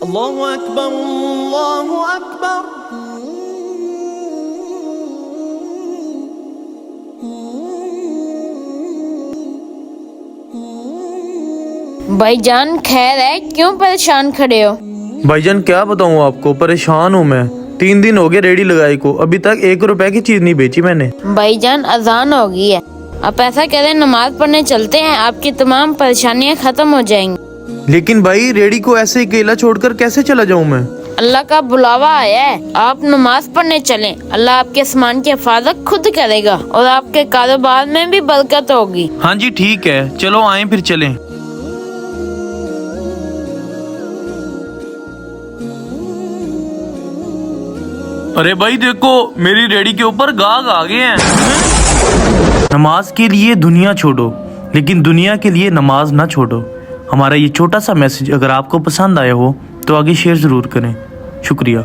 اللہ اکبر اللہ اکبر. بھائی جان خیر ہے، کیوں پریشان کھڑے ہو؟ بھائی جان کیا بتاؤں آپ کو، پریشان ہوں میں. 3 دن ہو گئے ریڈی لگائی کو، ابھی تک 1 روپے کی چیز نہیں بیچی میں نے. بھائی جان اذان ہو گئی ہے، آپ ایسا کریں نماز پڑھنے چلتے ہیں، آپ کی تمام پریشانیاں ختم ہو جائیں گی. لیکن بھائی ریڈی کو ایسے اکیلا چھوڑ کر کیسے چلا جاؤں میں؟ اللہ کا بلاوا آیا ہے، آپ نماز پڑھنے چلیں. اللہ آپ کے سامان کی حفاظت خود کرے گا اور آپ کے کاروبار میں بھی برکت ہوگی. ہاں جی ٹھیک ہے، چلو آئیں پھر چلیں. ارے بھائی دیکھو، میری ریڈی کے اوپر گاگ آ گئے ہیں. نماز کے لیے دنیا چھوڑو لیکن دنیا کے لیے نماز نہ چھوڑو. ہمارا یہ چھوٹا سا میسج اگر آپ کو پسند آیا ہو تو آگے شیئر ضرور کریں. شکریہ.